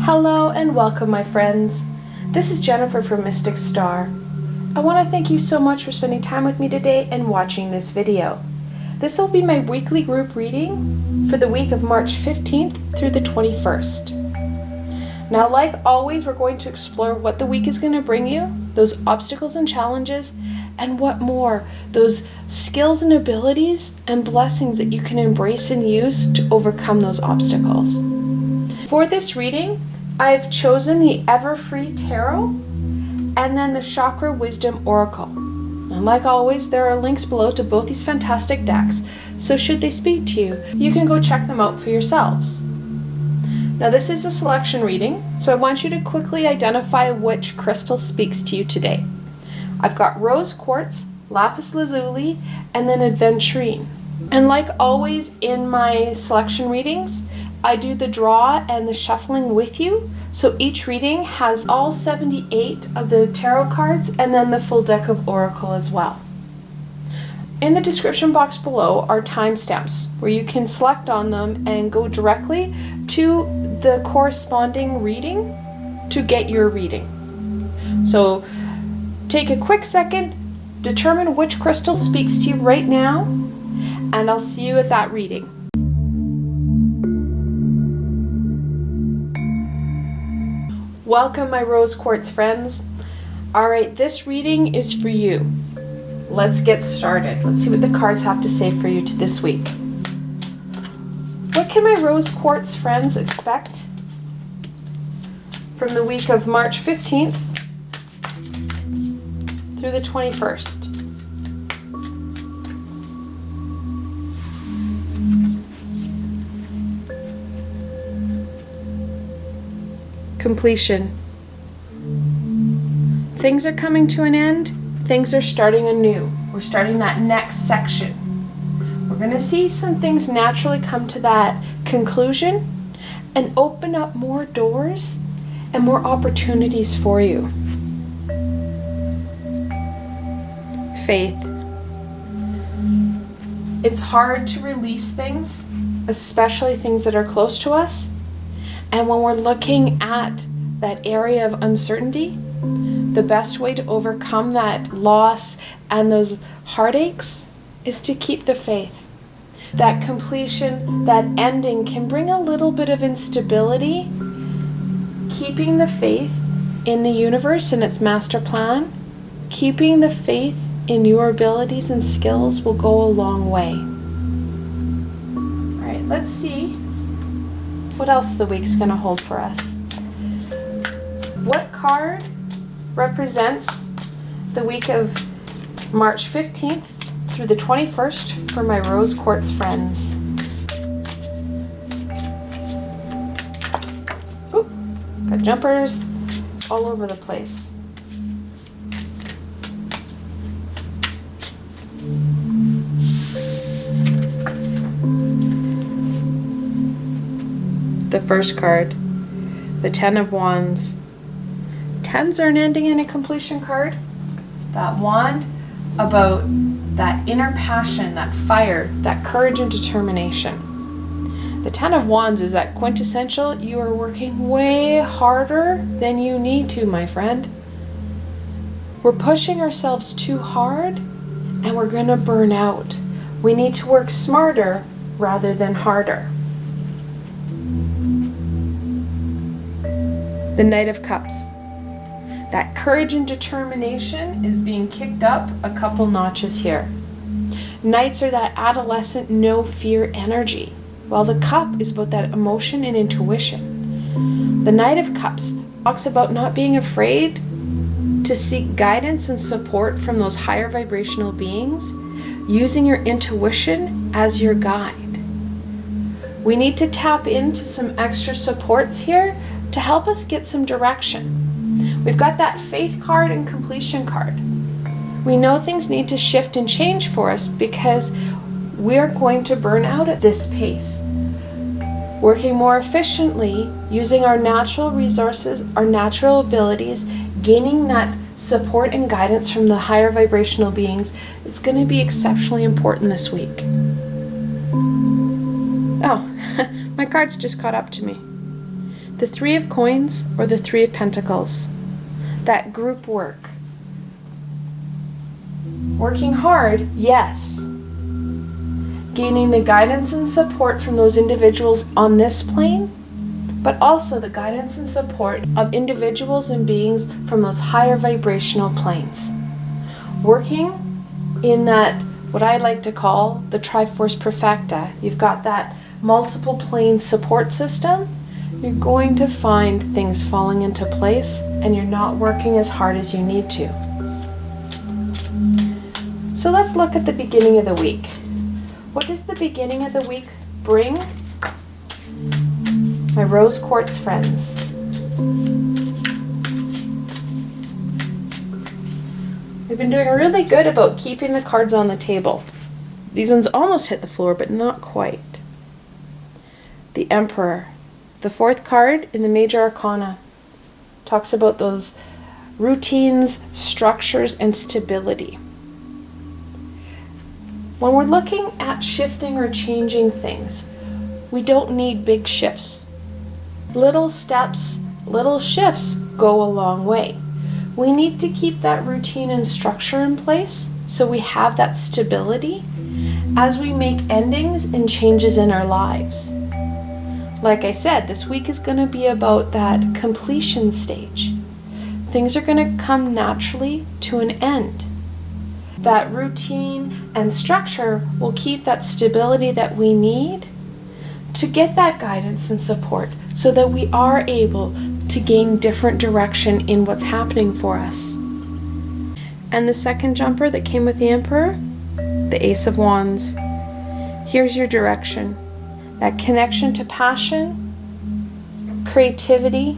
Hello and welcome, my friends. This is Jennifer from Mystic Star. I want to thank you so much for spending time with me today and watching this video. This will be my weekly group reading for the week of March 15th through the 21st. Now, like always, we're going to explore what the week is going to bring you, those obstacles and challenges, and what more, those skills and abilities and blessings that you can embrace and use to overcome those obstacles. For this reading, I've chosen the Everfree Tarot and then the Chakra Wisdom Oracle. And like always, there are links below to both these fantastic decks, so should they speak to you, you can go check them out for yourselves. Now, this is a selection reading, so I want you to quickly identify which crystal speaks to you today. I've got Rose Quartz, Lapis Lazuli, and then Adventurine. And like always in my selection readings, I do the draw and the shuffling with you, so each reading has all 78 of the tarot cards and then the full deck of Oracle as well. In the description box below are timestamps where you can select on them and go directly to the corresponding reading to get your reading. So take a quick second, determine which crystal speaks to you right now, and I'll see you at that reading. Welcome, my Rose Quartz friends. Alright, this reading is for you. Let's get started. Let's see what the cards have to say for you to this week. What can my Rose Quartz friends expect from the week of March 15th through the 21st? Completion. Things are coming to an end. Things are starting anew. We're starting that next section. We're going to see some things naturally come to that conclusion and open up more doors and more opportunities for you. Faith. It's hard to release things, especially things that are close to us. And when we're looking at that area of uncertainty, the best way to overcome that loss and those heartaches is to keep the faith. That completion, that ending can bring a little bit of instability. Keeping the faith in the universe and its master plan, keeping the faith in your abilities and skills will go a long way. All right, let's see what else the week's going to hold for us. What card represents the week of March 15th through the 21st for my Rose Quartz friends? Ooh, got jumpers all over the place. The first card, the Ten of Wands. Tens are an ending and a completion card. That wand about that inner passion, that fire, that courage and determination. The Ten of Wands is that quintessential, you are working way harder than you need to, my friend. We're pushing ourselves too hard and we're going to burn out. We need to work smarter rather than harder. The Knight of Cups. That courage and determination is being kicked up a couple notches here. Knights are that adolescent no fear energy, while the cup is about that emotion and intuition. The Knight of Cups talks about not being afraid to seek guidance and support from those higher vibrational beings, using your intuition as your guide. We need to tap into some extra supports here to help us get some direction. We've got that faith card and completion card. We know things need to shift and change for us because we're going to burn out at this pace. Working more efficiently, using our natural resources, our natural abilities, gaining that support and guidance from the higher vibrational beings is going to be exceptionally important this week. Oh, my cards just caught up to me. The Three of Coins or the Three of Pentacles. That group work. Working hard, yes. Gaining the guidance and support from those individuals on this plane, but also the guidance and support of individuals and beings from those higher vibrational planes. Working in that, what I like to call the Triforce Perfecta. You've got that multiple plane support system. You're going to find things falling into place and you're not working as hard as you need to. So let's look at the beginning of the week. What does the beginning of the week bring? My rose quartz friends. We've been doing really good about keeping the cards on the table. These ones almost hit the floor, but not quite. The Emperor. The fourth card in the Major Arcana talks about those routines, structures, and stability. When we're looking at shifting or changing things, we don't need big shifts. Little steps, little shifts go a long way. We need to keep that routine and structure in place so we have that stability as we make endings and changes in our lives. Like I said, this week is going to be about that completion stage. Things are going to come naturally to an end. That routine and structure will keep that stability that we need to get that guidance and support so that we are able to gain different direction in what's happening for us. And the second jumper that came with the Emperor, the Ace of Wands. Here's your direction. That connection to passion, creativity,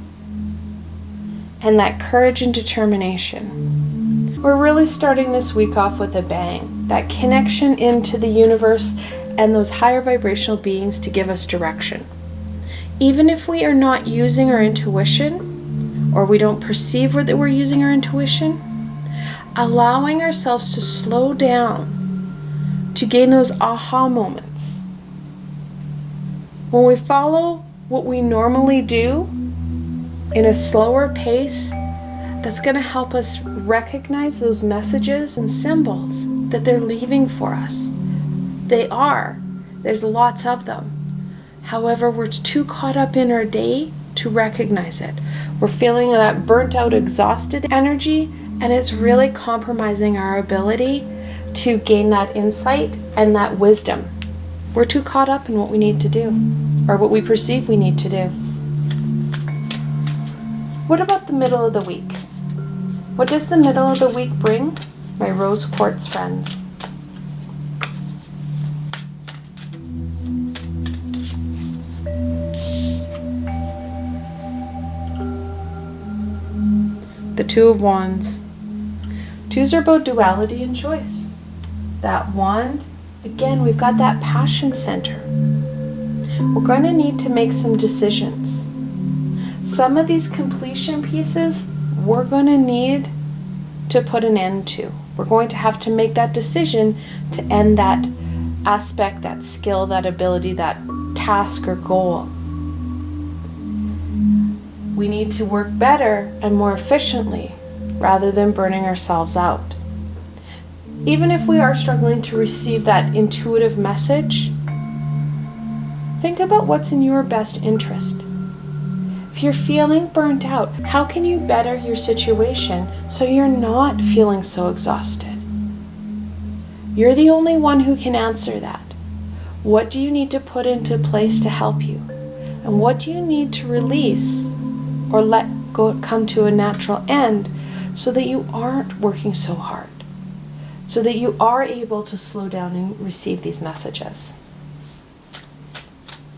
and that courage and determination. We're really starting this week off with a bang. That connection into the universe and those higher vibrational beings to give us direction. Even if we are not using our intuition, or we don't perceive that we're using our intuition, allowing ourselves to slow down to gain those aha moments. When we follow what we normally do in a slower pace, that's going to help us recognize those messages and symbols that they're leaving for us. They are. There's lots of them. However, we're too caught up in our day to recognize it. We're feeling that burnt out, exhausted energy, and it's really compromising our ability to gain that insight and that wisdom. We're too caught up in what we need to do, or what we perceive we need to do. What about the middle of the week? What does the middle of the week bring, my rose quartz friends? The Two of Wands. Twos are about duality and choice. That wand, again, we've got that passion center. We're going to need to make some decisions. Some of these completion pieces we're going to need to put an end to. We're going to have to make that decision to end that aspect, that skill, that ability, that task or goal. We need to work better and more efficiently rather than burning ourselves out. Even if we are struggling to receive that intuitive message, think about what's in your best interest. If you're feeling burnt out, how can you better your situation so you're not feeling so exhausted? You're the only one who can answer that. What do you need to put into place to help you? And what do you need to release or let go, come to a natural end so that you aren't working so hard? So that you are able to slow down and receive these messages.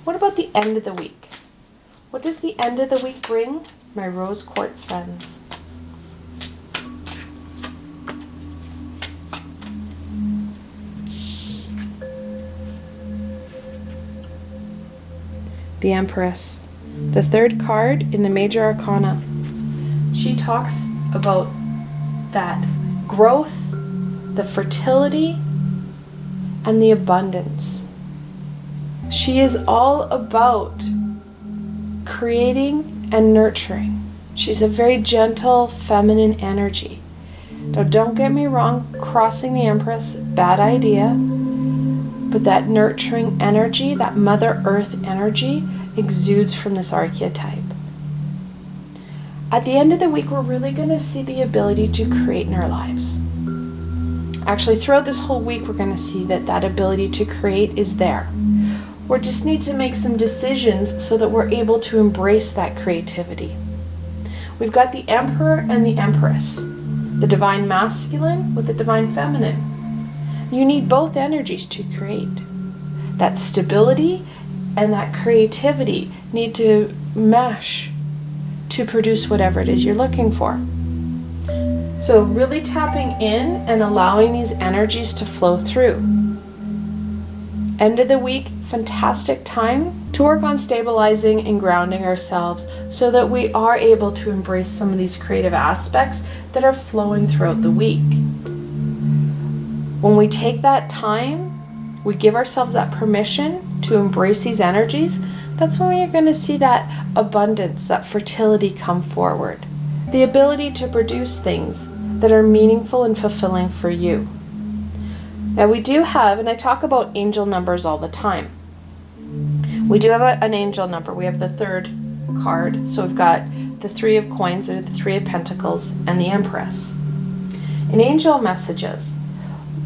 What about the end of the week? What does the end of the week bring, my rose quartz friends? The Empress, the third card in the Major Arcana. She talks about that growth, the fertility, and the abundance. She is all about creating and nurturing. She's a very gentle, feminine energy. Now, don't get me wrong, crossing the Empress, bad idea. But that nurturing energy, that Mother Earth energy, exudes from this archetype. At the end of the week, we're really going to see the ability to create in our lives. Actually, throughout this whole week, we're going to see that that ability to create is there. We just need to make some decisions so that we're able to embrace that creativity. We've got the Emperor and the Empress, the divine masculine with the divine feminine. You need both energies to create. That stability and that creativity need to mesh to produce whatever it is you're looking for. So really tapping in and allowing these energies to flow through. End of the week, fantastic time to work on stabilizing and grounding ourselves so that we are able to embrace some of these creative aspects that are flowing throughout the week. When we take that time, we give ourselves that permission to embrace these energies, that's when you're going to see that abundance, that fertility come forward. The ability to produce things that are meaningful and fulfilling for you. Now we do have, and I talk about angel numbers all the time. We do have an angel number. We have the third card. So we've got the Three of Coins, and the Three of Pentacles, and the Empress. In angel messages,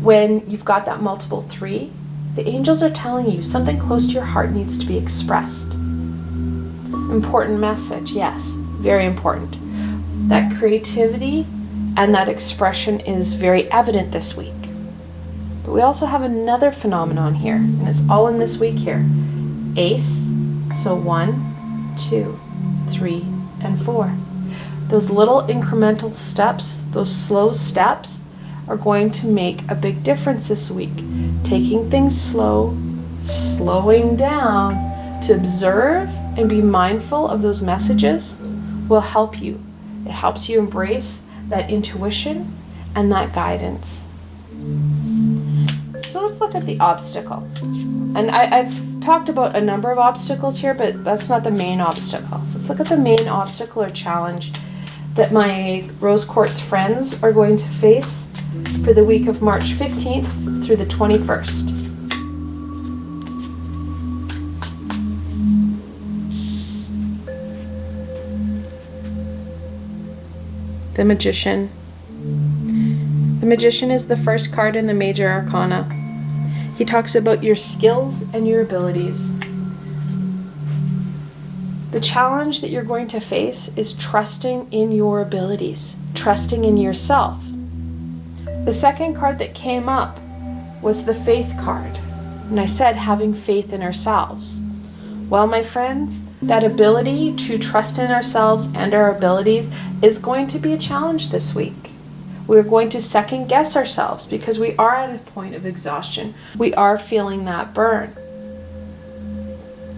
when you've got that multiple three, the angels are telling you something close to your heart needs to be expressed. Important message, yes, very important. That creativity and that expression is very evident this week. But we also have another phenomenon here, and it's all in this week here. Ace, so 1, 2, 3, and 4. Those little incremental steps, those slow steps, are going to make a big difference this week. Taking things slow, slowing down to observe and be mindful of those messages will help you. It helps you embrace that intuition and that guidance. So let's look at the obstacle. And I've talked about a number of obstacles here, but that's not the main obstacle. Let's look at the main obstacle or challenge that my Rose Quartz friends are going to face for the week of March 15th through the 21st. The Magician. The Magician is the first card in the Major Arcana. He talks about your skills and your abilities. The challenge that you're going to face is trusting in your abilities, trusting in yourself. The second card that came up was the Faith card. And I said having faith in ourselves. Well, my friends, that ability to trust in ourselves and our abilities is going to be a challenge this week. We're going to second guess ourselves because we are at a point of exhaustion. We are feeling that burn.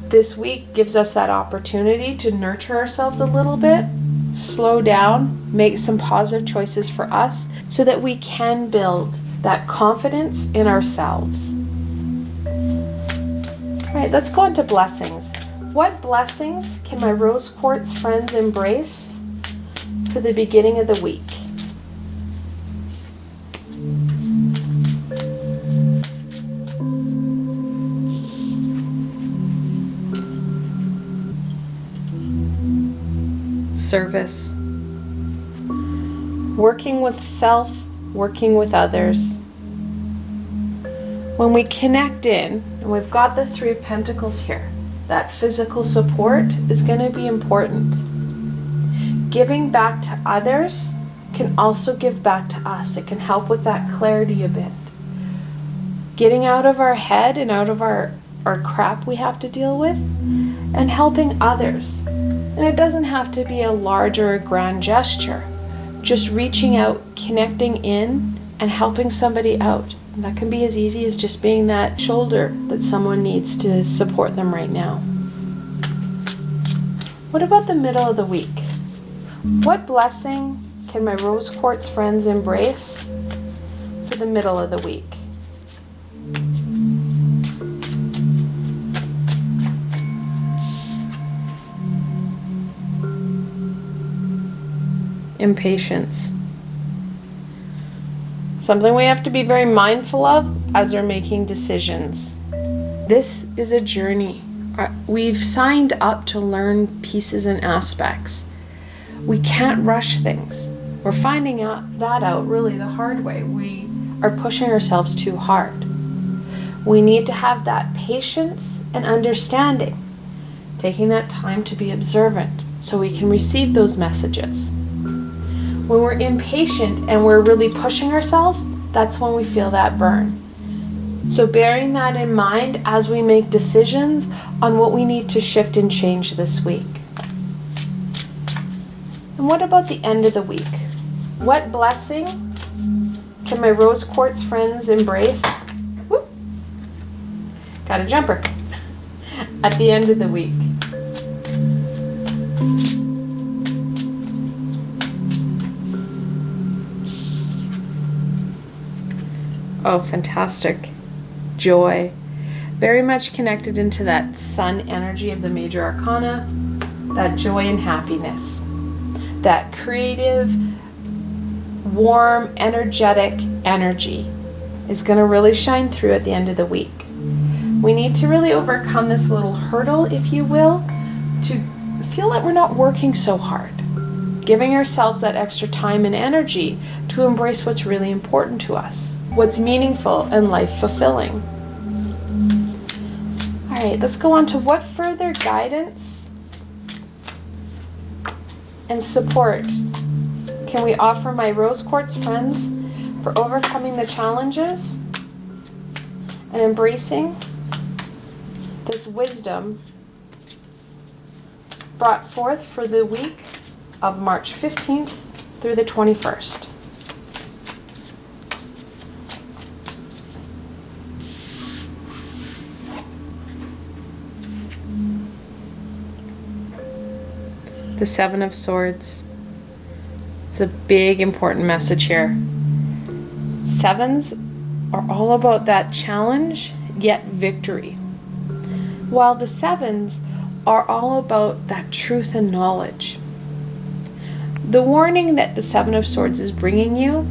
This week gives us that opportunity to nurture ourselves a little bit, slow down, make some positive choices for us so that we can build that confidence in ourselves. All right, let's go on to blessings. What blessings can my Rose Quartz friends embrace for the beginning of the week? Service. Working with self, working with others. When we connect in, and we've got the Three of Pentacles here, that physical support is going to be important. Giving back to others can also give back to us. It can help with that clarity a bit. Getting out of our head and out of our crap we have to deal with, and helping others. And it doesn't have to be a large or a grand gesture. Just reaching out, connecting in, and helping somebody out. And that can be as easy as just being that shoulder that someone needs to support them right now. What about the middle of the week? What blessing can my Rose Quartz friends embrace for the middle of the week? impatience. Something we have to be very mindful of as we're making decisions. This is a journey. We've signed up to learn pieces and aspects. We can't rush things. We're finding that out really the hard way. We are pushing ourselves too hard. We need to have that patience and understanding, taking that time to be observant so we can receive those messages. When we're impatient and we're really pushing ourselves, that's when we feel that burn. So bearing that in mind as we make decisions on what we need to shift and change this week. And what about the end of the week? What blessing can my rose quartz friends embrace? Whoop. Got a jumper. At the end of the week. Oh, fantastic. Joy. Very much connected into that sun energy of the major arcana. That joy and happiness. That creative, warm, energetic energy is going to really shine through at the end of the week. We need to really overcome this little hurdle, if you will, to feel that we're not working so hard. Giving ourselves that extra time and energy to embrace what's really important to us. What's meaningful and life fulfilling. All right, let's go on to what further guidance and support can we offer my rose quartz friends for overcoming the challenges and embracing this wisdom brought forth for the week of March 15th through the 21st. The Seven of Swords. It's a big, important message here. Sevens are all about that challenge, yet victory. While the sevens are all about that truth and knowledge. The warning that the Seven of Swords is bringing you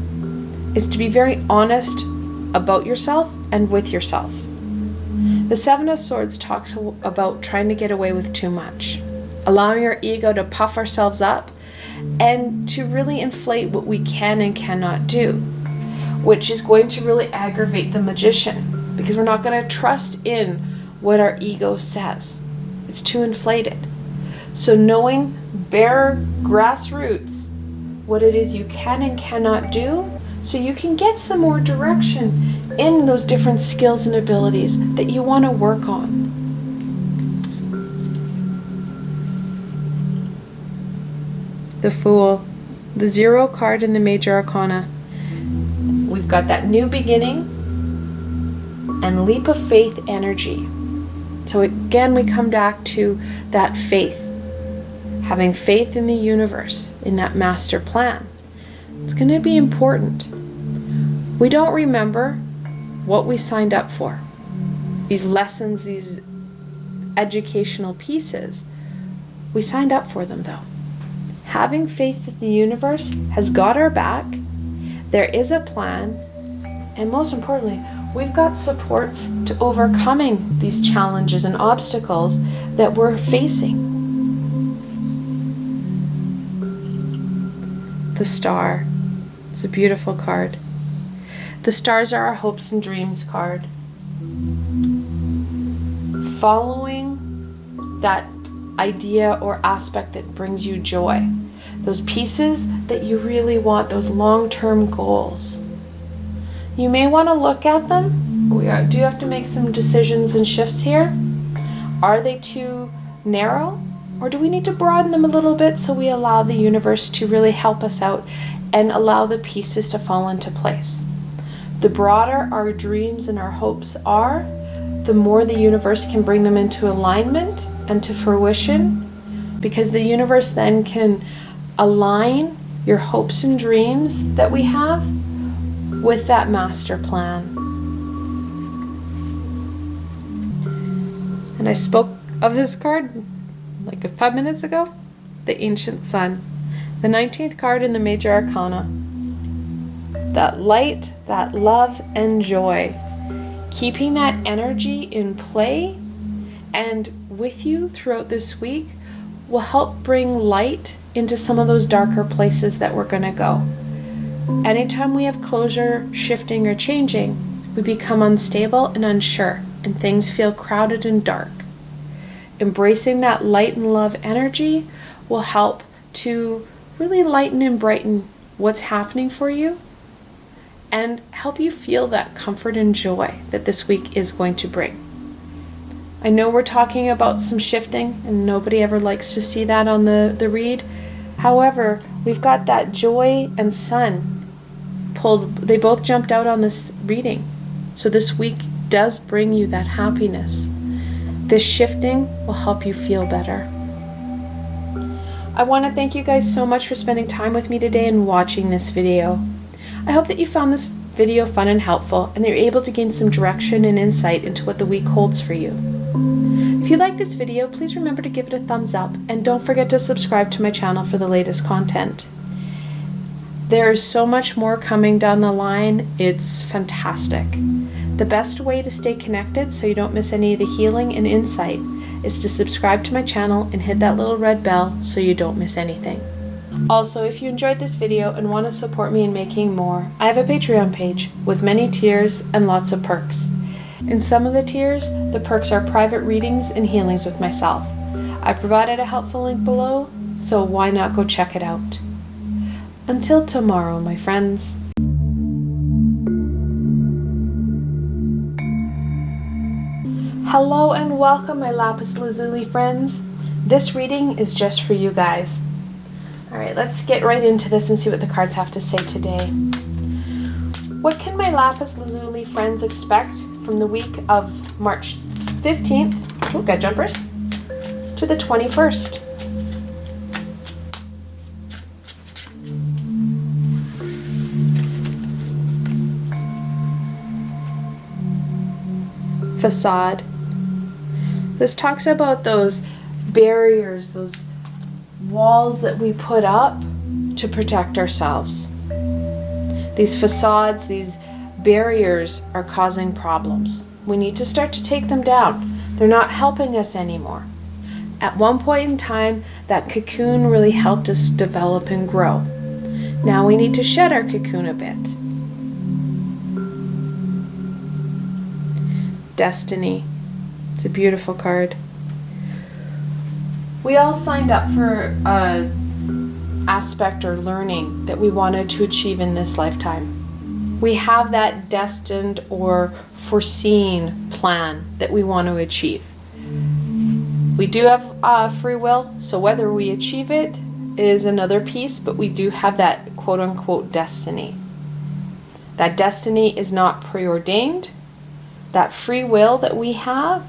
is to be very honest about yourself and with yourself. The Seven of Swords talks about trying to get away with too much. Allowing our ego to puff ourselves up and to really inflate what we can and cannot do, which is going to really aggravate the magician because we're not going to trust in what our ego says. It's too inflated. So knowing bare grassroots what it is you can and cannot do so you can get some more direction in those different skills and abilities that you want to work on. The Fool, the 0 card in the major arcana. We've got that new beginning and leap of faith energy. So again, we come back to that faith. Having faith in the universe, in that master plan. It's going to be important. We don't remember what we signed up for. These lessons, these educational pieces, we signed up for them though. Having faith that the universe has got our back, there is a plan, and most importantly, we've got supports to overcoming these challenges and obstacles that we're facing. The Star. It's a beautiful card. The stars are our hopes and dreams card. Following that idea or aspect that brings you joy. Those pieces that you really want, those long-term goals. You may want to look at them. We do have to make some decisions and shifts here. Are they too narrow? Or do we need to broaden them a little bit so we allow the universe to really help us out and allow the pieces to fall into place? The broader our dreams and our hopes are, the more the universe can bring them into alignment and to fruition, because the universe then can align your hopes and dreams that we have with that master plan. And I spoke of this card like 5 minutes ago, the Ancient Sun. The 19th card in the Major Arcana. That light, that love and joy. Keeping that energy in play and with you throughout this week will help bring light into some of those darker places that we're going to go. Anytime we have closure, shifting, or changing, we become unstable and unsure, and things feel crowded and dark. Embracing that light and love energy will help to really lighten and brighten what's happening for you and help you feel that comfort and joy that this week is going to bring. I know we're talking about some shifting, and nobody ever likes to see that on the read. However, we've got that joy and sun pulled. They both jumped out on this reading. So this week does bring you that happiness. This shifting will help you feel better. I want to thank you guys so much for spending time with me today and watching this video. I hope that you found this video fun and helpful, and that you're able to gain some direction and insight into what the week holds for you. If you like this video, please remember to give it a thumbs up, and don't forget to subscribe to my channel for the latest content. There is so much more coming down the line. It's fantastic. The best way to stay connected so you don't miss any of the healing and insight is to subscribe to my channel and hit that little red bell so you don't miss anything. Also, if you enjoyed this video and want to support me in making more, I have a Patreon page with many tiers and lots of perks. In some of the tiers, the perks are private readings and healings with myself. I provided a helpful link below, so why not go check it out? Until tomorrow, my friends. Hello and welcome, my Lapis Lazuli friends. This reading is just for you guys. Alright, let's get right into this and see what the cards have to say today. What can my Lapis Lazuli friends expect from the week of March 15th, got jumpers, to the 21st? Facade. This talks about those barriers, those walls that we put up to protect ourselves. These facades, these barriers are causing problems. We need to start to take them down. They're not helping us anymore. At one point in time, that cocoon really helped us develop and grow. Now we need to shed our cocoon a bit. Destiny. It's a beautiful card. We all signed up for an aspect or learning that we wanted to achieve in this lifetime. We have that destined or foreseen plan that we want to achieve. We do have free will, so whether we achieve it is another piece, but we do have that quote-unquote destiny. That destiny is not preordained. That free will that we have,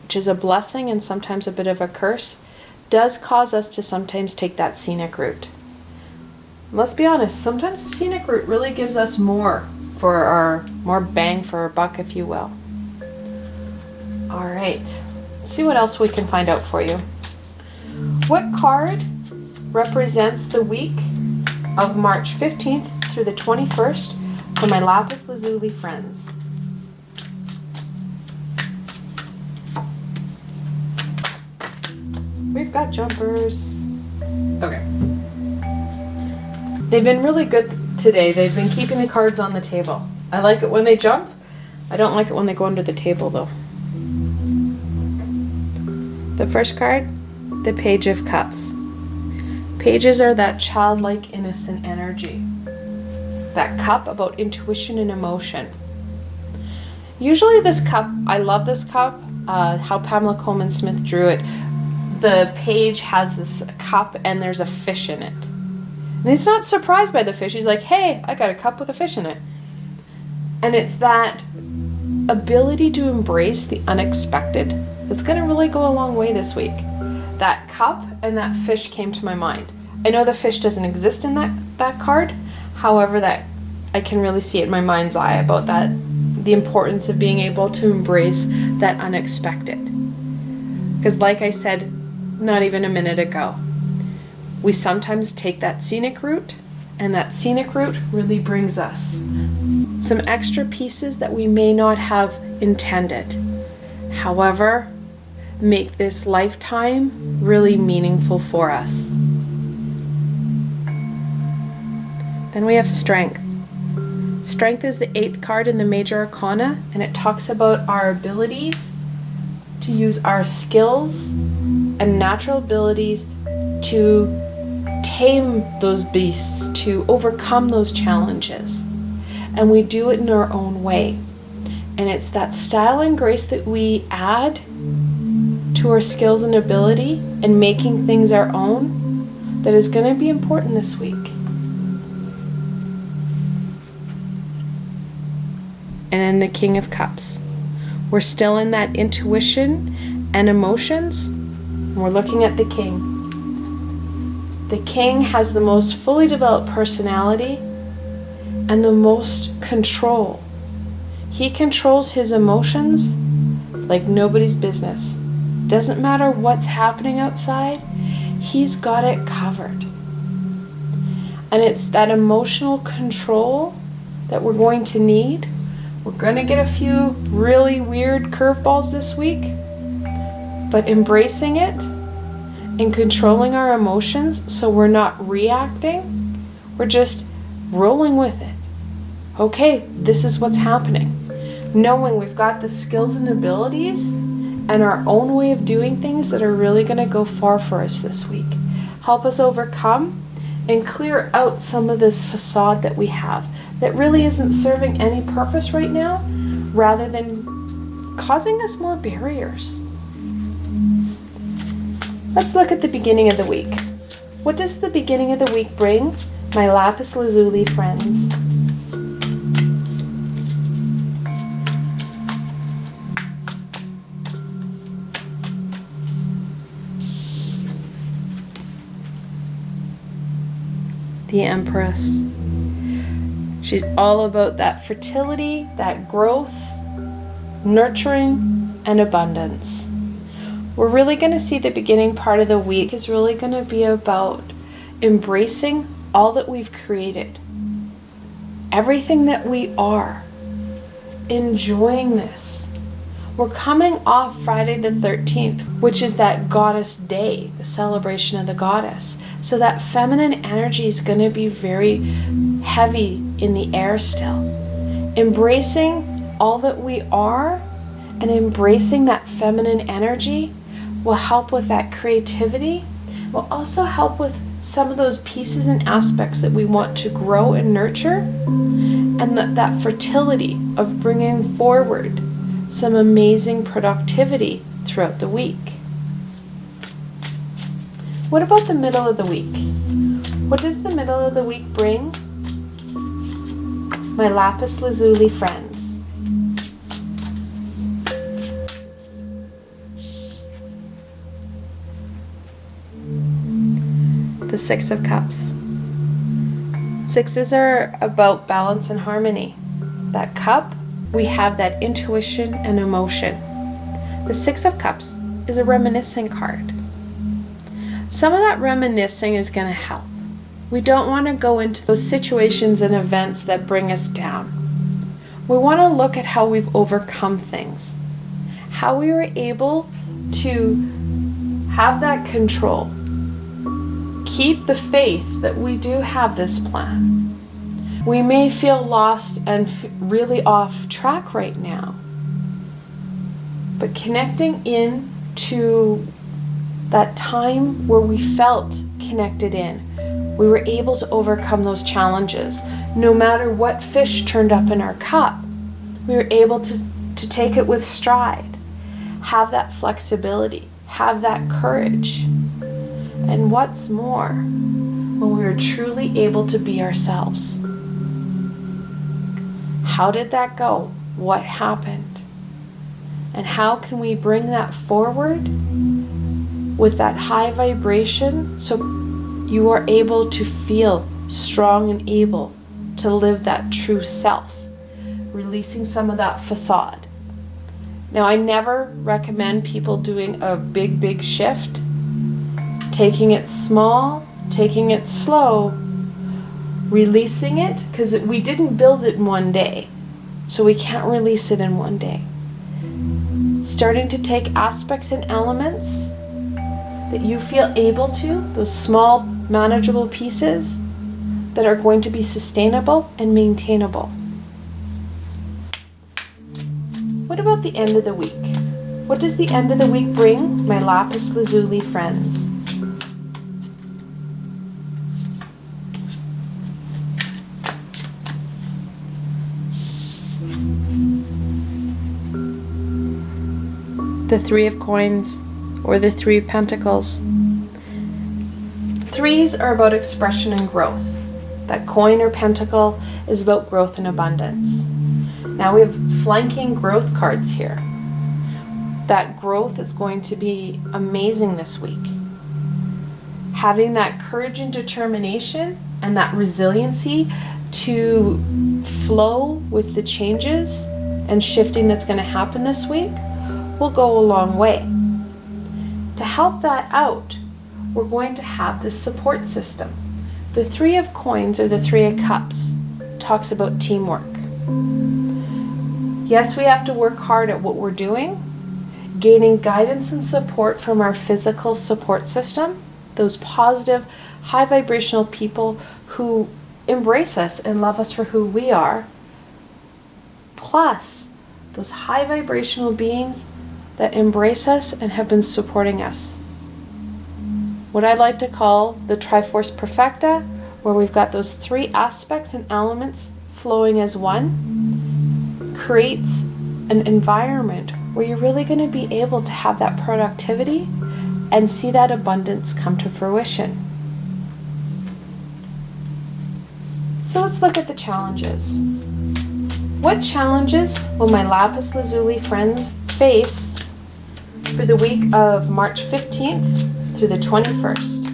which is a blessing and sometimes a bit of a curse, does cause us to sometimes take that scenic route. Let's be honest, sometimes the scenic route really gives us more bang for our buck, if you will. All right, let's see what else we can find out for you. What card represents the week of March 15th through the 21st for my Lapis Lazuli friends? We've got jumpers. Okay. They've been really good today. They've been keeping the cards on the table. I like it when they jump. I don't like it when they go under the table, though. The first card, the Page of Cups. Pages are that childlike, innocent energy. That cup about intuition and emotion. Usually this cup, I love this cup, how Pamela Coleman Smith drew it. The page has this cup and there's a fish in it. And he's not surprised by the fish. He's like, hey, I got a cup with a fish in it. And it's that ability to embrace the unexpected that's going to really go a long way this week. That cup and that fish came to my mind. I know the fish doesn't exist in that card. However, that I can really see it in my mind's eye about that, the importance of being able to embrace that unexpected. Because like I said, not even a minute ago, We sometimes take that scenic route, and that scenic route really brings us some extra pieces that we may not have intended. However, make this lifetime really meaningful for us. Then we have strength. Strength is the 8th card in the Major Arcana, and it talks about our abilities to use our skills and natural abilities to tame those beasts, to overcome those challenges. And we do it in our own way. And it's that style and grace that we add to our skills and ability and making things our own that is going to be important this week. And then the King of Cups. We're still in that intuition and emotions. And we're looking at the King. The King has the most fully developed personality and the most control. He controls his emotions like nobody's business. Doesn't matter what's happening outside, he's got it covered. And it's that emotional control that we're going to need. We're going to get a few really weird curveballs this week, but embracing it and controlling our emotions so we're not reacting, we're just rolling with it. Okay, this is what's happening. Knowing we've got the skills and abilities and our own way of doing things that are really going to go far for us this week. Help us overcome and clear out some of this facade that we have that really isn't serving any purpose right now, rather than causing us more barriers. Let's look at the beginning of the week. What does the beginning of the week bring, my Lapis Lazuli friends? The Empress. She's all about that fertility, that growth, nurturing, and abundance. We're really going to see the beginning part of the week is really going to be about embracing all that we've created, everything that we are, enjoying this. We're coming off Friday the 13th, which is that goddess day, the celebration of the goddess. So that feminine energy is going to be very heavy in the air still. Embracing all that we are and embracing that feminine energy will help with that creativity, will also help with some of those pieces and aspects that we want to grow and nurture, and that fertility of bringing forward some amazing productivity throughout the week. What about the middle of the week? What does the middle of the week bring, my Lapis Lazuli friends? The Six of Cups. Sixes are about balance and harmony. That cup, we have that intuition and emotion. The Six of Cups is a reminiscing card. Some of that reminiscing is going to help. We don't want to go into those situations and events that bring us down. We want to look at how we've overcome things, how we were able to have that control, keep the faith that we do have this plan. We may feel lost and really off track right now, but connecting in to that time where we felt connected in, we were able to overcome those challenges. No matter what fish turned up in our cup, we were able to take it with stride, have that flexibility, have that courage. And what's more, when we were truly able to be ourselves. How did that go? What happened? And how can we bring that forward with that high vibration so you are able to feel strong and able to live that true self, releasing some of that facade. Now, I never recommend people doing a big shift, taking it small taking it slow, releasing it, because we didn't build it in one day, so we can't release it in one day. Starting to take aspects and elements that you feel able to, those small, manageable pieces that are going to be sustainable and maintainable. What about the end of the week? What does the end of the week bring, my Lapis Lazuli friends? The Three of Coins, or the Three of Pentacles. Threes are about expression and growth. That coin or pentacle is about growth and abundance. Now we have flanking growth cards here. That growth is going to be amazing this week. Having that courage and determination and that resiliency to flow with the changes and shifting that's going to happen this week will go a long way. To help that out, we're going to have this support system. The Three of Coins, or the Three of Cups, talks about teamwork. Yes, we have to work hard at what we're doing, gaining guidance and support from our physical support system, those positive, high vibrational people who embrace us and love us for who we are, plus those high vibrational beings that embrace us and have been supporting us. What I like to call the Triforce Perfecta, where we've got those three aspects and elements flowing as one, creates an environment where you're really going to be able to have that productivity and see that abundance come to fruition. So let's look at the challenges. What challenges will my Lapis Lazuli friends face for the week of March 15th through the 21st?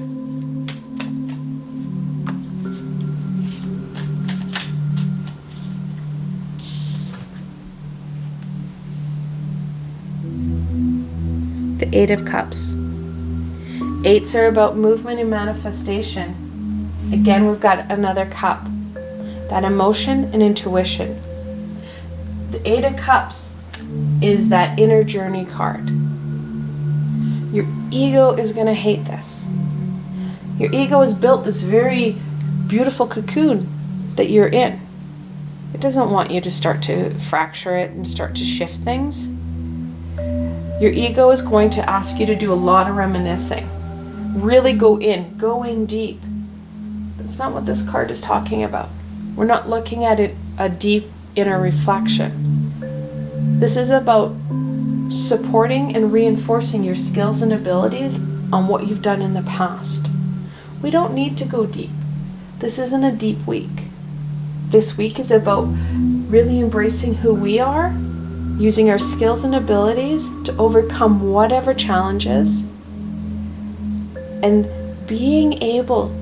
The Eight of Cups. Eights are about movement and manifestation. Again, we've got another cup. That emotion and intuition. The Eight of Cups is that inner journey card. Your ego is going to hate this. Your ego has built this very beautiful cocoon that you're in. It doesn't want you to start to fracture it and start to shift things. Your ego is going to ask you to do a lot of reminiscing. Really go in deep. That's not what this card is talking about. We're not looking at it a deep inner reflection. This is about supporting and reinforcing your skills and abilities on what you've done in the past. We don't need to go deep. This isn't a deep week. This week is about really embracing who we are, using our skills and abilities to overcome whatever challenges, and being able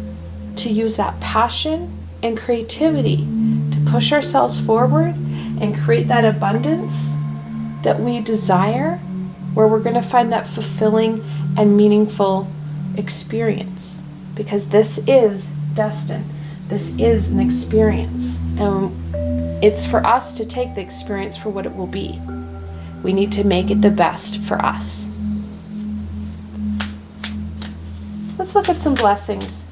to use that passion and creativity to push ourselves forward and create that abundance that we desire, where we're going to find that fulfilling and meaningful experience. Because this is destined. This is an experience. And it's for us to take the experience for what it will be. We need to make it the best for us. Let's look at some blessings.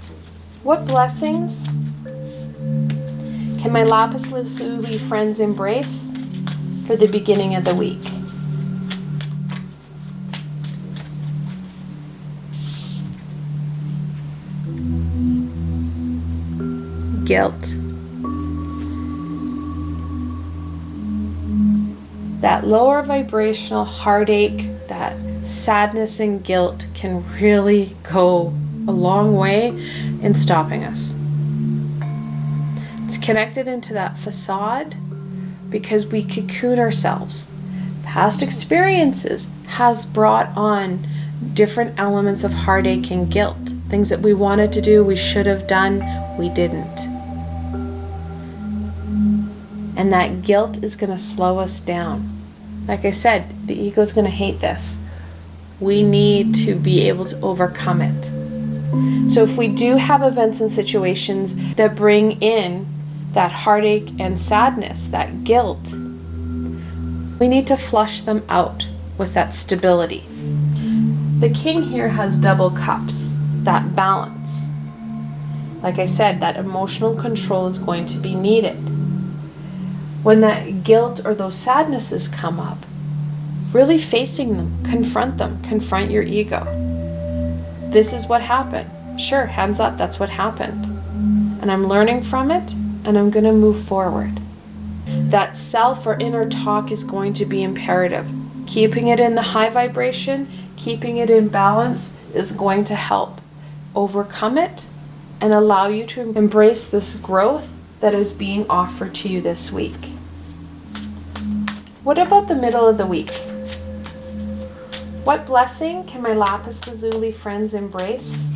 What blessings can my Lapis Lazuli friends embrace for the beginning of the week? Guilt. That lower vibrational heartache, that sadness and guilt can really go a long way in stopping us. It's connected into that facade because we cocoon ourselves. Past experiences has brought on different elements of heartache and guilt. Things that we wanted to do, we should have done, we didn't. And that guilt is going to slow us down. Like I said, the ego is going to hate this. We need to be able to overcome it. So if we do have events and situations that bring in that heartache and sadness, that guilt, we need to flush them out with that stability. The king here has double cups, that balance. Like I said, that emotional control is going to be needed. When that guilt or those sadnesses come up, really facing them, confront your ego. This is what happened. Sure, hands up, that's what happened. And I'm learning from it, and I'm going to move forward. That self or inner talk is going to be imperative. Keeping it in the high vibration, keeping it in balance is going to help overcome it and allow you to embrace this growth that is being offered to you this week. What about the middle of the week? What blessing can my Lapis Lazuli friends embrace?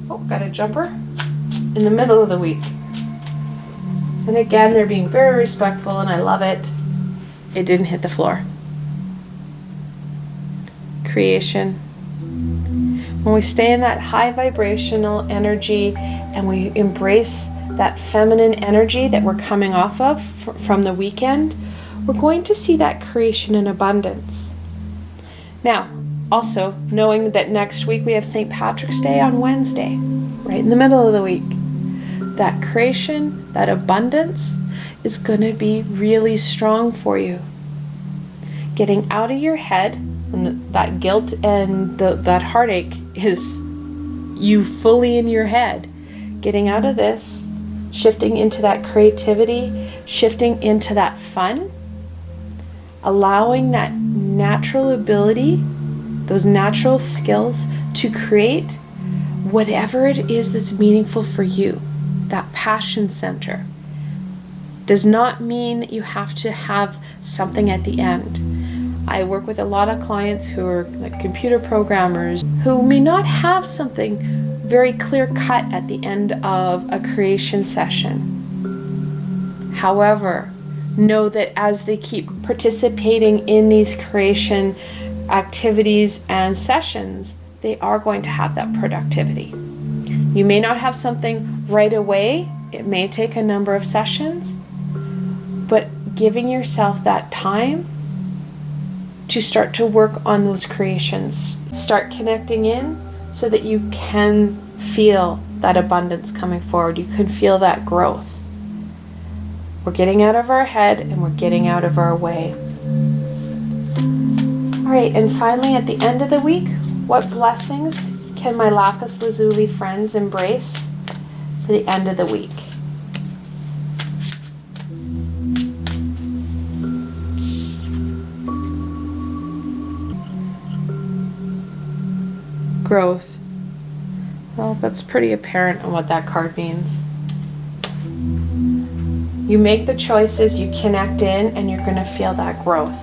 Oh, got a jumper in the middle of the week. And again, they're being very respectful, and I love it. It didn't hit the floor. Creation. When we stay in that high vibrational energy and we embrace that feminine energy that we're coming off of from the weekend, we're going to see that creation in abundance. Now, also knowing that next week we have St. Patrick's Day on Wednesday, right in the middle of the week. That creation, that abundance is going to be really strong for you. Getting out of your head, and that guilt and that heartache is you fully in your head. Getting out of this, shifting into that creativity, shifting into that fun, allowing that natural ability, those natural skills to create whatever it is that's meaningful for you. That passion center does not mean that you have to have something at the end. I work with a lot of clients who are like computer programmers who may not have something very clear cut at the end of a creation session. However, know that as they keep participating in these creation activities and sessions, they are going to have that productivity. You may not have something right away. It may take a number of sessions, but giving yourself that time to start to work on those creations, start connecting in so that you can feel that abundance coming forward. You can feel that growth. We're getting out of our head and we're getting out of our way. All right, and finally at the end of the week, what blessings can my Lapis Lazuli friends embrace for the end of the week? Growth. Well, that's pretty apparent on what that card means. You make the choices, you connect in, and you're going to feel that growth.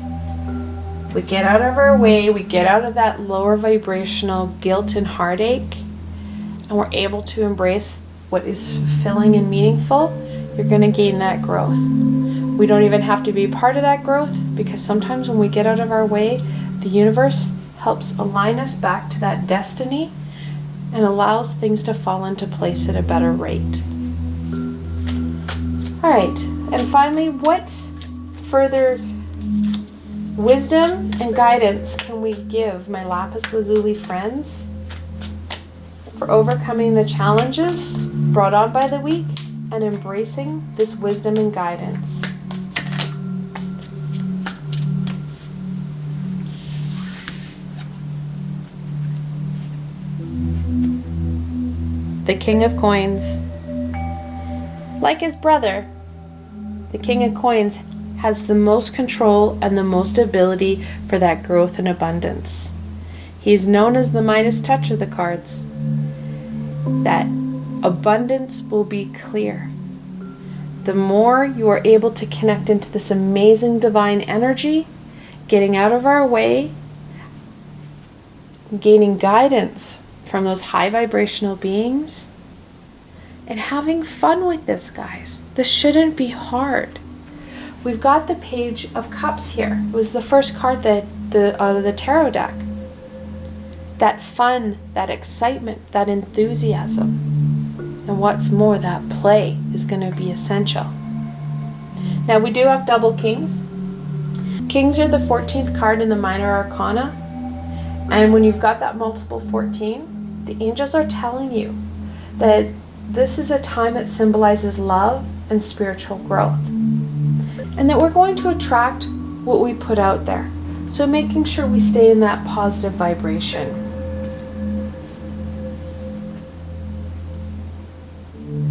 We get out of our way, we get out of that lower vibrational guilt and heartache, and we're able to embrace what is fulfilling and meaningful. You're going to gain that growth. We don't even have to be part of that growth, because sometimes when we get out of our way, the universe helps align us back to that destiny and allows things to fall into place at a better rate. All right, and finally, what further wisdom and guidance can we give my Lapis Lazuli friends for overcoming the challenges brought on by the week and embracing this wisdom and guidance? The King of Coins. Like his brother, the King of Coins has the most control and the most ability for that growth and abundance. He is known as the Midas touch of the cards. That abundance will be clear. The more you are able to connect into this amazing divine energy, getting out of our way, gaining guidance from those high vibrational beings, and having fun with this, guys. This shouldn't be hard. We've got the Page of Cups here. It was the first card out of the tarot deck. that fun, that excitement, that enthusiasm. And what's more, that play is going to be essential. Now we do have double kings. Kings are the 14th card in the minor arcana. And when you've got that multiple 14, the angels are telling you that this is a time that symbolizes love and spiritual growth. And that we're going to attract what we put out there. So making sure we stay in that positive vibration.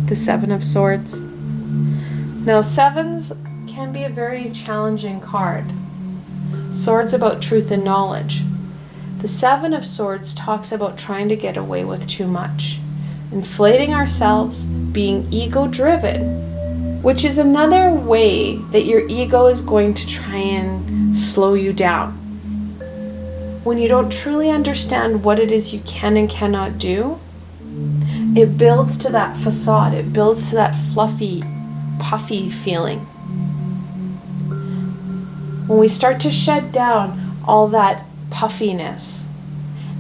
The Seven of Swords. Now, sevens can be a very challenging card. Swords about truth and knowledge. The Seven of Swords talks about trying to get away with too much, inflating ourselves, being ego-driven, which is another way that your ego is going to try and slow you down. When you don't truly understand what it is you can and cannot do, it builds to that facade, it builds to that fluffy, puffy feeling. When we start to shed down all that puffiness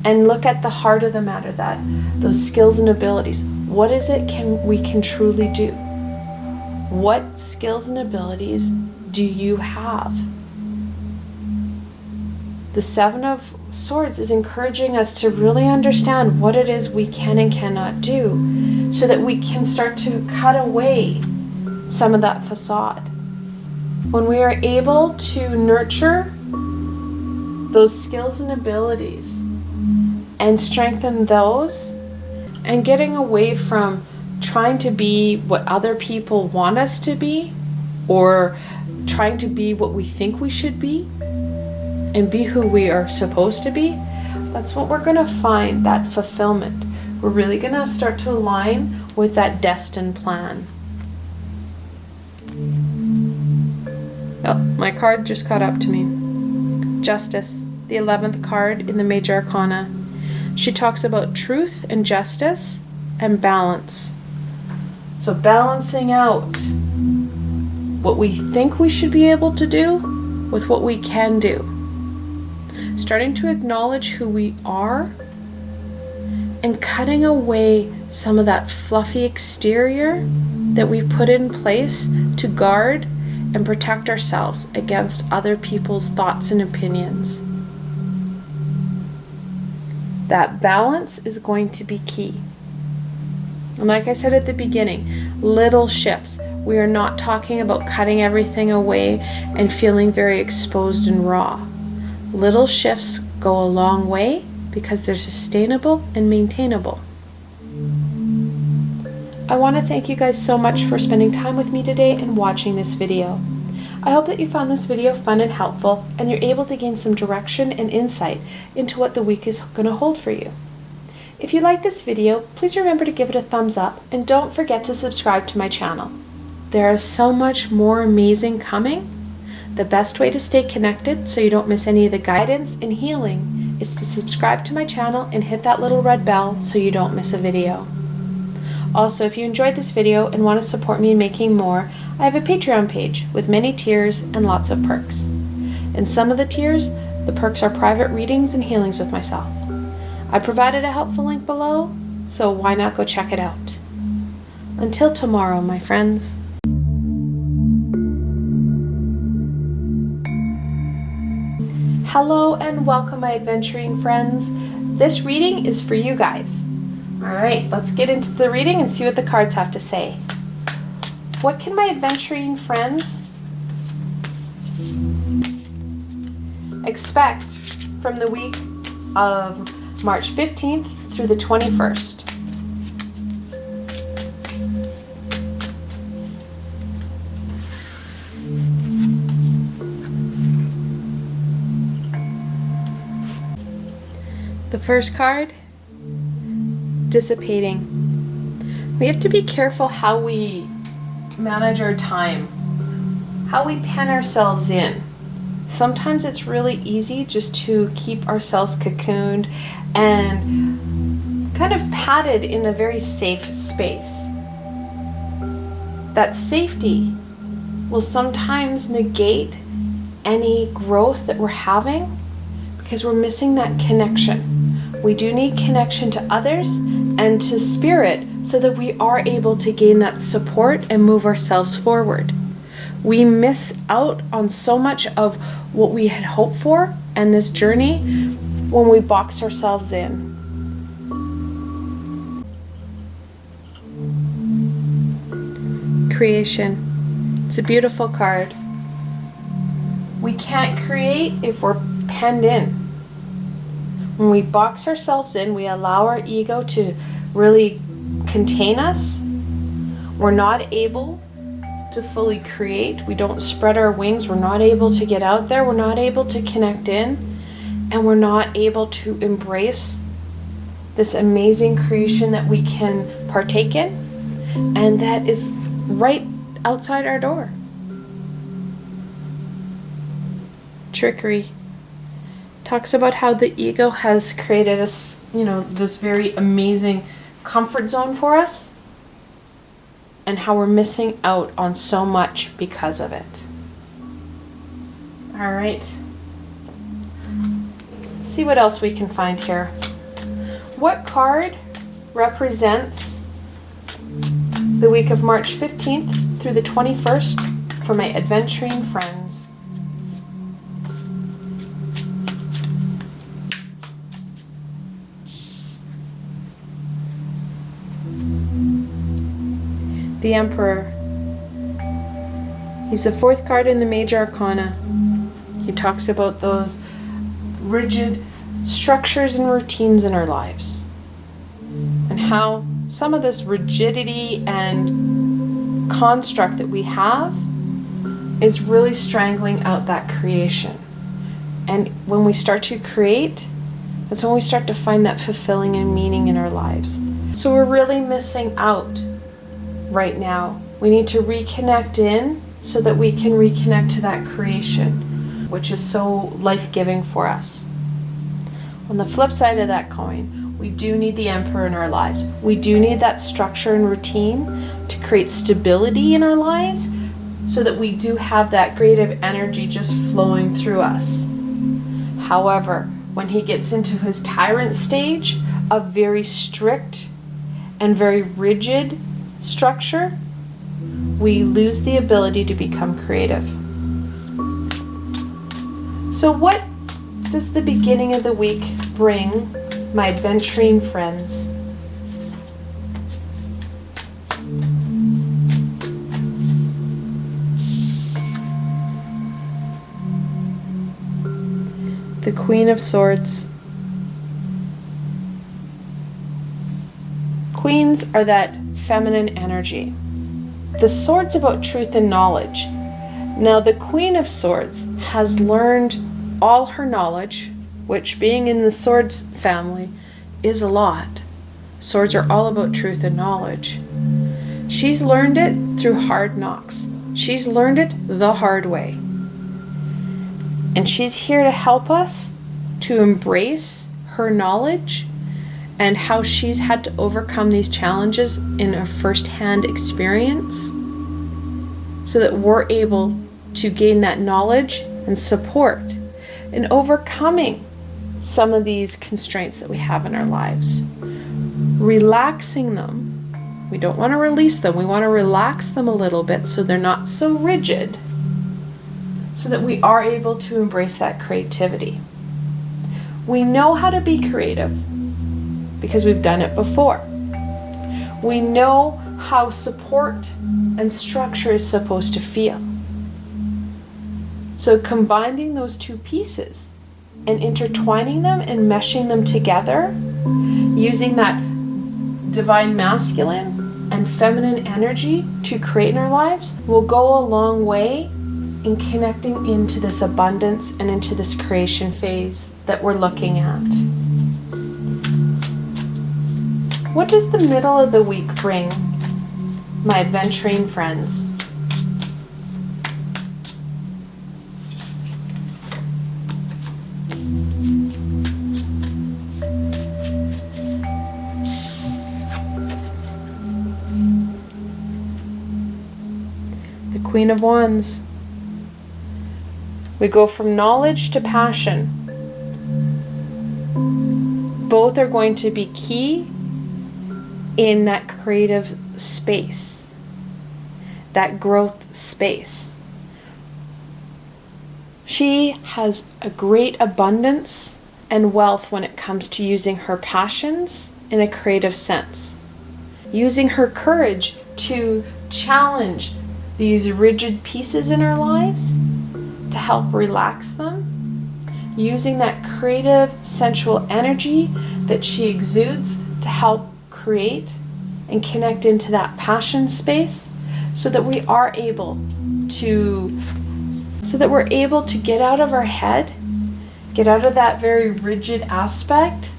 and look at the heart of the matter, that those skills and abilities, what is it we can truly do? What skills and abilities do you have? The Seven of Swords is encouraging us to really understand what it is we can and cannot do, so that we can start to cut away some of that facade. When we are able to nurture those skills and abilities and strengthen those, and getting away from trying to be what other people want us to be, or trying to be what we think we should be, and be who we are supposed to be, that's what we're going to find, that fulfillment. We're really going to start to align with that destined plan. Oh, my card just caught up to me. Justice, the 11th card in the Major Arcana. She talks about truth and justice and balance. So balancing out what we think we should be able to do with what we can do. Starting to acknowledge who we are and cutting away some of that fluffy exterior that we put in place to guard and protect ourselves against other people's thoughts and opinions. That balance is going to be key. And like I said at the beginning, little shifts. We are not talking about cutting everything away and feeling very exposed and raw. Little shifts go a long way because they're sustainable and maintainable. I want to thank you guys so much for spending time with me today and watching this video. I hope that you found this video fun and helpful, and you're able to gain some direction and insight into what the week is going to hold for you. If you like this video, please remember to give it a thumbs up, and don't forget to subscribe to my channel. There is so much more amazing coming. The best way to stay connected so you don't miss any of the guidance and healing is to subscribe to my channel and hit that little red bell so you don't miss a video. Also, if you enjoyed this video and want to support me in making more, I have a Patreon page with many tiers and lots of perks. In some of the tiers, the perks are private readings and healings with myself. I provided a helpful link below, so why not go check it out? Until tomorrow, my friends. Hello and welcome, my Adventurine friends. This reading is for you guys. Alright, let's get into the reading and see what the cards have to say. What can my Adventurine friends expect from the week of March 15th through the 21st? The first card, dissipating. We have to be careful how we manage our time, how we pen ourselves in. Sometimes it's really easy just to keep ourselves cocooned and kind of padded in a very safe space. That safety will sometimes negate any growth that we're having because we're missing that connection. We do need connection to others and to spirit so that we are able to gain that support and move ourselves forward. We miss out on so much of what we had hoped for and this journey when we box ourselves in. Creation. It's a beautiful card. We can't create if we're penned in. When we box ourselves in, we allow our ego to really contain us. We're not able to fully create. We don't spread our wings. We're not able to get out there. We're not able to connect in. And we're not able to embrace this amazing creation that we can partake in and that is right outside our door. Trickery talks about how the ego has created us, this very amazing comfort zone for us, and how we're missing out on so much because of it. All right. Let's see what else we can find here. What card represents the week of March 15th through the 21st for my Adventurine friends? The Emperor. He's the fourth card in the Major Arcana. He talks about those rigid structures and routines in our lives, and how some of this rigidity and construct that we have is really strangling out that creation. And when we start to create, that's when we start to find that fulfilling and meaning in our lives. So we're really missing out right now. We need to reconnect in so that we can reconnect to that creation, which is so life-giving for us. On the flip side of that coin, we do need the Emperor in our lives. We do need that structure and routine to create stability in our lives so that we do have that creative energy just flowing through us. However, when he gets into his tyrant stage of very strict and very rigid structure, we lose the ability to become creative. So what does the beginning of the week bring my Adventurine friends? The Queen of Swords. Queens are that feminine energy. The sword's about truth and knowledge. Now the Queen of Swords has learned all her knowledge, which being in the Swords family is a lot. Swords are all about truth and knowledge. She's learned it through hard knocks. She's learned it the hard way. And she's here to help us to embrace her knowledge and how she's had to overcome these challenges in a first-hand experience so that we're able to gain that knowledge and support in overcoming some of these constraints that we have in our lives. Relaxing them. We don't want to release them. We want to relax them a little bit so they're not so rigid, so that we are able to embrace that creativity. We know how to be creative because we've done it before. We know how support and structure is supposed to feel. So combining those two pieces and intertwining them and meshing them together, using that divine masculine and feminine energy to create in our lives, will go a long way in connecting into this abundance and into this creation phase that we're looking at. What does the middle of the week bring, my Adventurine friends? The Queen of Wands. We go from knowledge to passion. both are going to be key in that creative space, that growth space. She has a great abundance and wealth when it comes to using her passions in a creative sense, using her courage to challenge these rigid pieces in our lives to help relax them, using that creative, sensual energy that she exudes to help create and connect into that passion space so that we are able to get out of our head, get out of that very rigid aspect,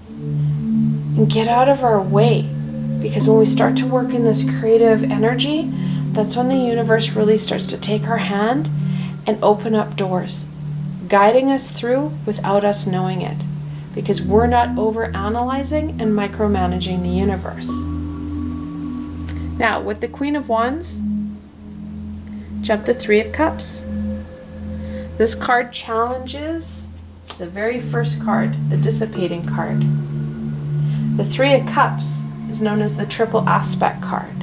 and get out of our way. Because when we start to work in this creative energy, that's when the universe really starts to take our hand and open up doors, guiding us through without us knowing it, because we're not over-analyzing and micromanaging the universe. Now, with the Queen of Wands, jump the Three of Cups. This card challenges the very first card, the dissipating card. The Three of Cups is known as the triple aspect card.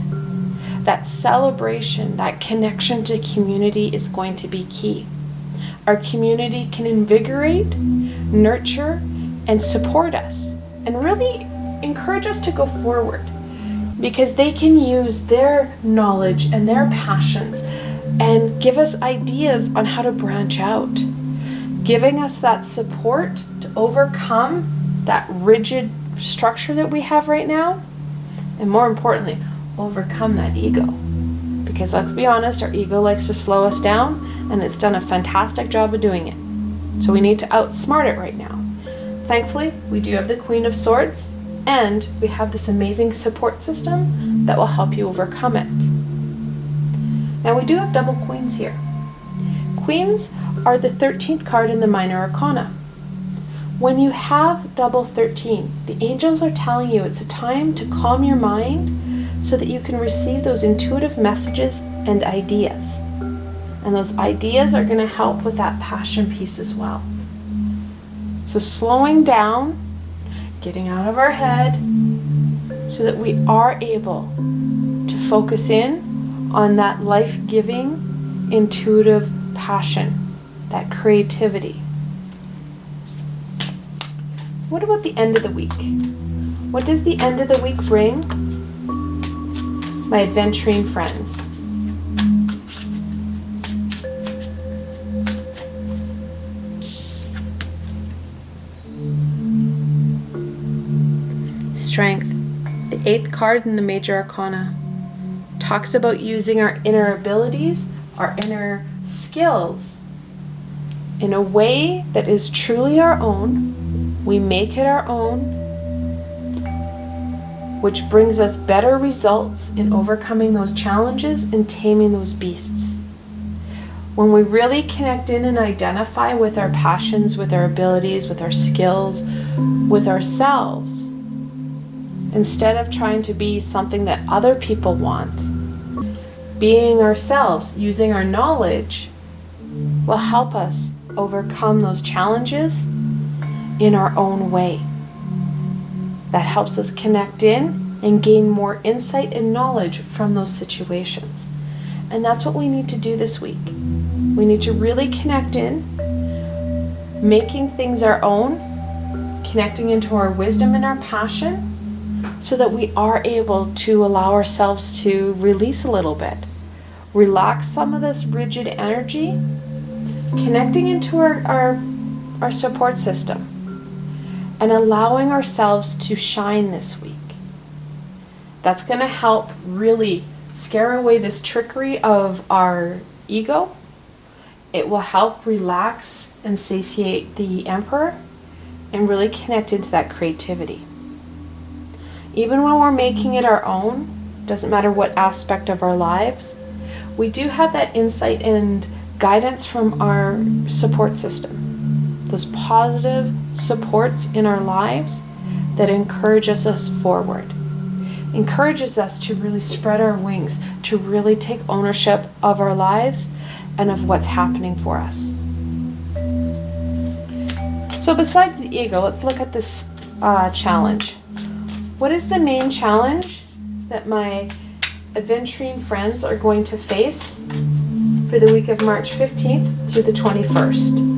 That celebration, that connection to community is going to be key. Our community can invigorate, nurture, and support us, and really encourage us to go forward, because they can use their knowledge and their passions and give us ideas on how to branch out, giving us that support to overcome that rigid structure that we have right now, and more importantly, overcome that ego. Because let's be honest, our ego likes to slow us down, and it's done a fantastic job of doing it. So we need to outsmart it right now. Thankfully, we do have the Queen of Swords, and we have this amazing support system that will help you overcome it. Now, we do have double queens here. Queens are the 13th card in the Minor Arcana. When you have double 13, the angels are telling you it's a time to calm your mind so that you can receive those intuitive messages and ideas. And those ideas are going to help with that passion piece as well. So slowing down, getting out of our head, so that we are able to focus in on that life-giving, intuitive passion, that creativity. What about the end of the week? What does the end of the week bring, my adventuring friends? Strength, the 8th card in the Major Arcana, talks about using our inner abilities, our inner skills, in a way that is truly our own. We make it our own, which brings us better results in overcoming those challenges and taming those beasts. When we really connect in and identify with our passions, with our abilities, with our skills, with ourselves, instead of trying to be something that other people want, being ourselves, using our knowledge, will help us overcome those challenges in our own way. That helps us connect in and gain more insight and knowledge from those situations. And that's what we need to do this week. We need to really connect in, making things our own, connecting into our wisdom and our passion, so that we are able to allow ourselves to release a little bit, relax some of this rigid energy, connecting into our support system, and allowing ourselves to shine this week. That's going to help really scare away this trickery of our ego. It will help relax and satiate the Emperor and really connect into that creativity. Even when we're making it our own, doesn't matter what aspect of our lives, we do have that insight and guidance from our support system. Those positive supports in our lives that encourages us forward, encourages us to really spread our wings, to really take ownership of our lives and of what's happening for us. So besides the ego, let's look at this challenge. What is the main challenge that my Adventurine friends are going to face for the week of March 15th through the 21st?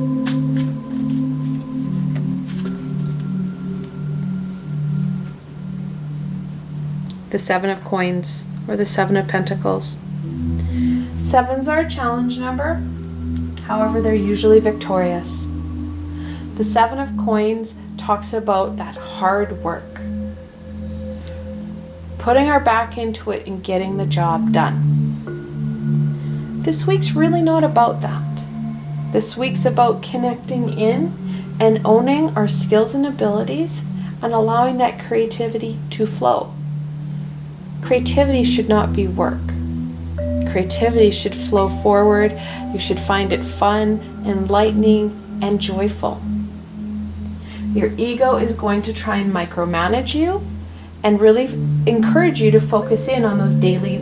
The Seven of Coins, or the Seven of Pentacles. Sevens are a challenge number, however, they're usually victorious. The Seven of Coins talks about that hard work, putting our back into it and getting the job done. This week's really not about that. This week's about connecting in and owning our skills and abilities and allowing that creativity to flow. Creativity should not be work. Creativity should flow forward. You should find it fun, enlightening, and joyful. Your ego is going to try and micromanage you and really encourage you to focus in on those daily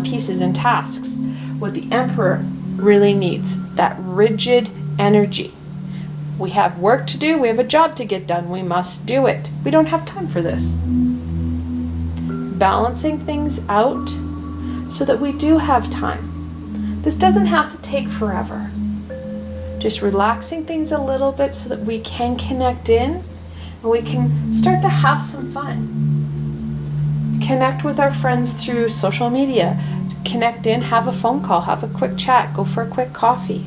pieces and tasks. What the Emperor really needs, that rigid energy. We have work to do, we have a job to get done, we must do it. We don't have time for this. Balancing things out so that we do have time. This doesn't have to take forever. Just relaxing things a little bit so that we can connect in and we can start to have some fun. Connect with our friends through social media. Connect in, have a phone call, have a quick chat, go for a quick coffee.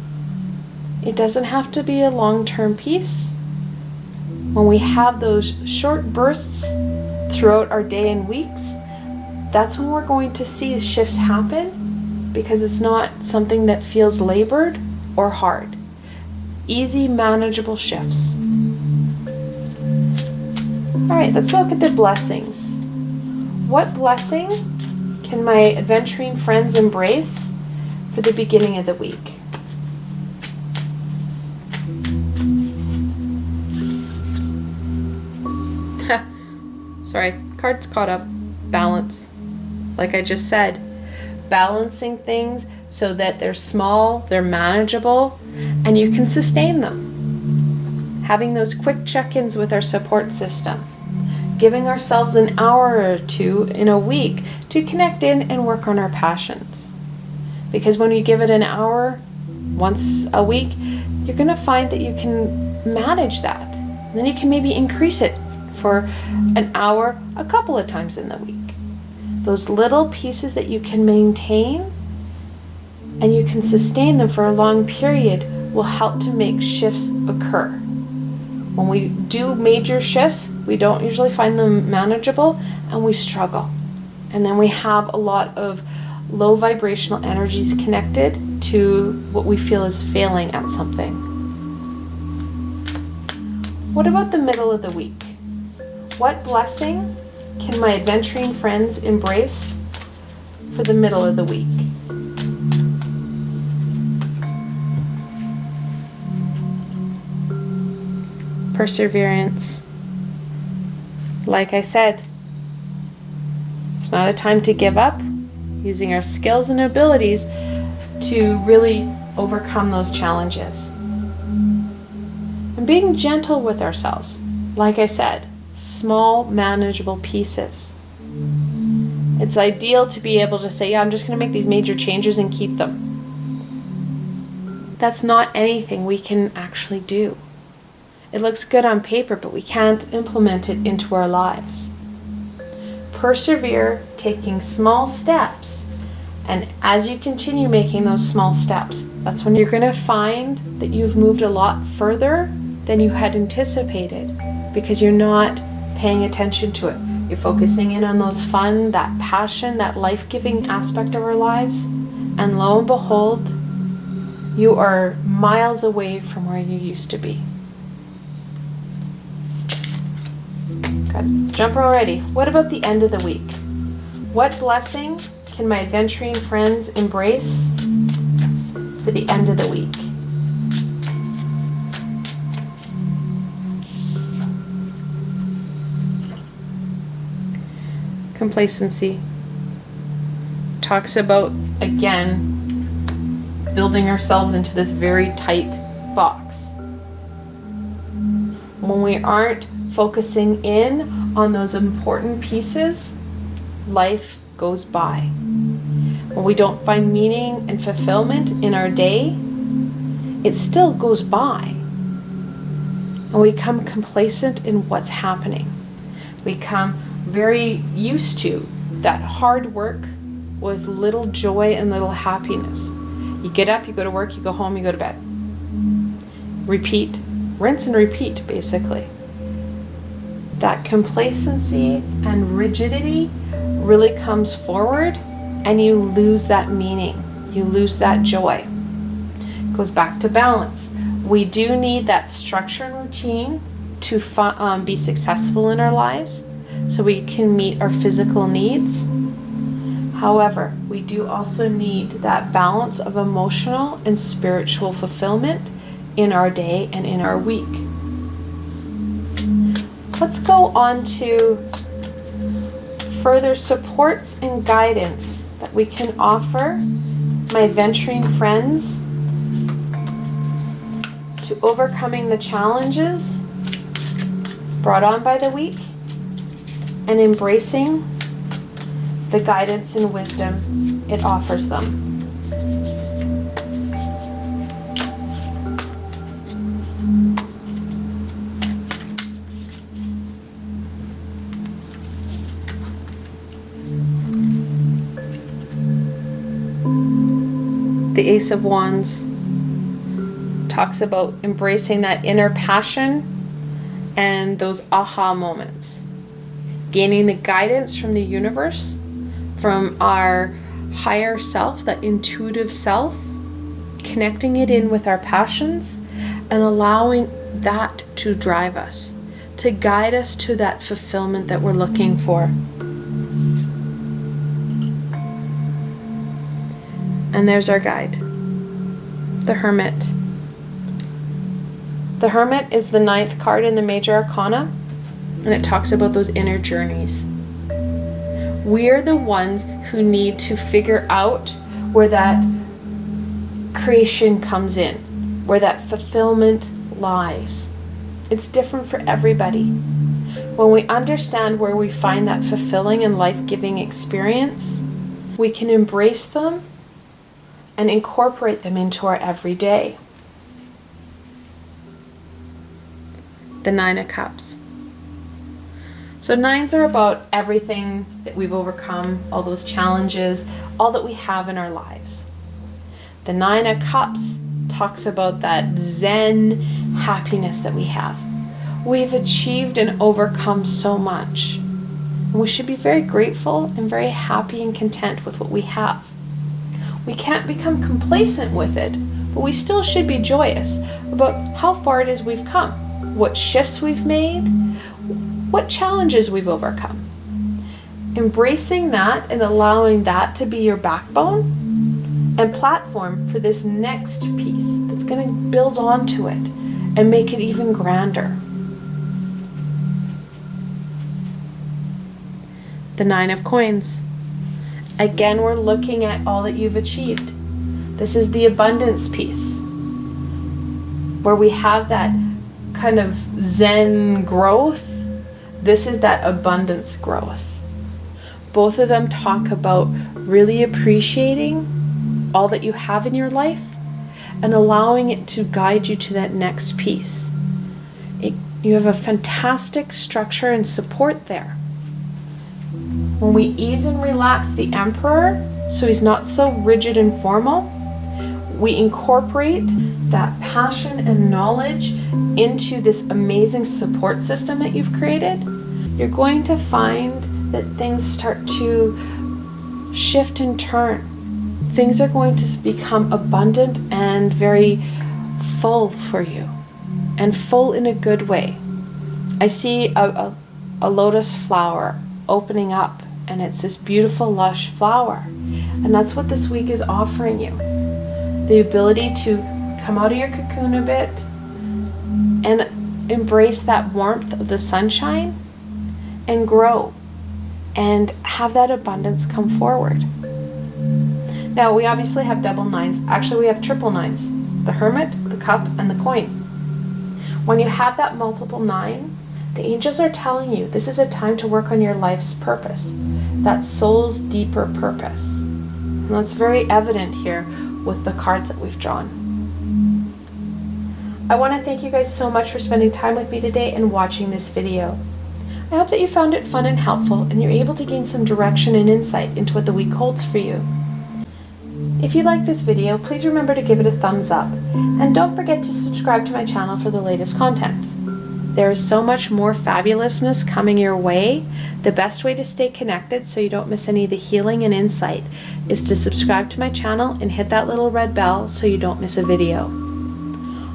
It doesn't have to be a long-term piece. When we have those short bursts throughout our day and weeks, that's when we're going to see shifts happen, because it's not something that feels labored or hard. Easy, manageable shifts. All right, let's look at the blessings. What blessing can my Adventurine friends embrace for the beginning of the week? Sorry, cards caught up. Balance. Like I just said, balancing things so that they're small, they're manageable, and you can sustain them. Having those quick check-ins with our support system. Giving ourselves an hour or two in a week to connect in and work on our passions. Because when you give it an hour once a week, you're going to find that you can manage that. And then you can maybe increase it for an hour a couple of times in the week. Those little pieces that you can maintain and you can sustain them for a long period will help to make shifts occur. When we do major shifts, we don't usually find them manageable and we struggle. And then we have a lot of low vibrational energies connected to what we feel is failing at something. What about the middle of the week? What blessing can my Adventurine friends embrace for the middle of the week? Perseverance. Like I said, it's not a time to give up, using our skills and abilities to really overcome those challenges. And being gentle with ourselves. Like I said, small, manageable pieces. It's ideal to be able to say, yeah, I'm just going to make these major changes and keep them. That's not anything we can actually do. It looks good on paper, but we can't implement it into our lives. Persevere, taking small steps, and as you continue making those small steps, that's when you're going to find that you've moved a lot further than you had anticipated, because you're not paying attention to it. You're focusing in on those fun, that passion, that life-giving aspect of our lives, and lo and behold, you are miles away from where you used to be. Good. Jumper already. What about the end of the week? What blessing can my Adventurine friends embrace for the end of the week? Complacency. Talks about, again, building ourselves into this very tight box. When we aren't focusing in on those important pieces, life goes by. When we don't find meaning and fulfillment in our day, it still goes by. And we become complacent in what's happening. We become very used to that hard work with little joy and little happiness. You get up, you go to work, you go home, you go to bed. Repeat, rinse and repeat, basically. That complacency and rigidity really comes forward, and you lose that meaning. You lose that joy. It goes back to balance. We do need that structure and routine to be successful in our lives, so we can meet our physical needs. However, we do also need that balance of emotional and spiritual fulfillment in our day and in our week. Let's go on to further supports and guidance that we can offer my Adventurine friends to overcoming the challenges brought on by the week and embracing the guidance and wisdom it offers them. The Ace of Wands talks about embracing that inner passion and those aha moments. Gaining the guidance from the universe, from our higher self, that intuitive self, connecting it in with our passions and allowing that to drive us, to guide us to that fulfillment that we're looking for. And there's our guide, the Hermit. The Hermit is the 9th card in the Major Arcana, and it talks about those inner journeys. We're the ones who need to figure out where that creation comes in, where that fulfillment lies. It's different for everybody. When we understand where we find that fulfilling and life-giving experience, we can embrace them and incorporate them into our everyday. The 9 of Cups. So 9s are about everything that we've overcome, all those challenges, all that we have in our lives. The 9 of Cups talks about that Zen happiness that we have. We've achieved and overcome so much. And we should be very grateful and very happy and content with what we have. We can't become complacent with it, but we still should be joyous about how far it is we've come, what shifts we've made, what challenges we've overcome. Embracing that and allowing that to be your backbone and platform for this next piece that's going to build onto it and make it even grander. The 9 of Coins. Again, we're looking at all that you've achieved. This is the abundance piece, where we have that kind of Zen growth. This is that abundance growth. Both of them talk about really appreciating all that you have in your life and allowing it to guide you to that next piece. You have a fantastic structure and support there. When we ease and relax the Emperor, so he's not so rigid and formal, we incorporate that passion and knowledge into this amazing support system that you've created, you're going to find that things start to shift and turn. Things are going to become abundant and very full for you, and full in a good way. I see a lotus flower opening up, and it's this beautiful lush flower, and that's what this week is offering you. The ability to come out of your cocoon a bit and embrace that warmth of the sunshine and grow and have that abundance come forward. Now, we obviously have double 9s. Actually, we have triple 9s. The Hermit, the Cup, and the Coin. When you have that multiple 9, The angels are telling you this is a time to work on your life's purpose, that soul's deeper purpose. And that's very evident here with the cards that we've drawn. I want to thank you guys so much for spending time with me today and watching this video. I hope that you found it fun and helpful and you're able to gain some direction and insight into what the week holds for you. If you like this video, please remember to give it a thumbs up and don't forget to subscribe to my channel for the latest content. There is so much more fabulousness coming your way. The best way to stay connected so you don't miss any of the healing and insight is to subscribe to my channel and hit that little red bell so you don't miss a video.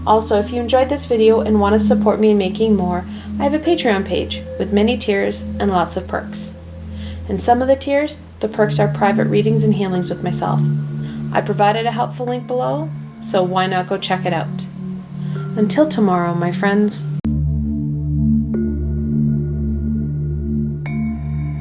Also, if you enjoyed this video and want to support me in making more, I have a Patreon page with many tiers and lots of perks. In some of the tiers, the perks are private readings and healings with myself. I provided a helpful link below, so why not go check it out. Until tomorrow, my friends.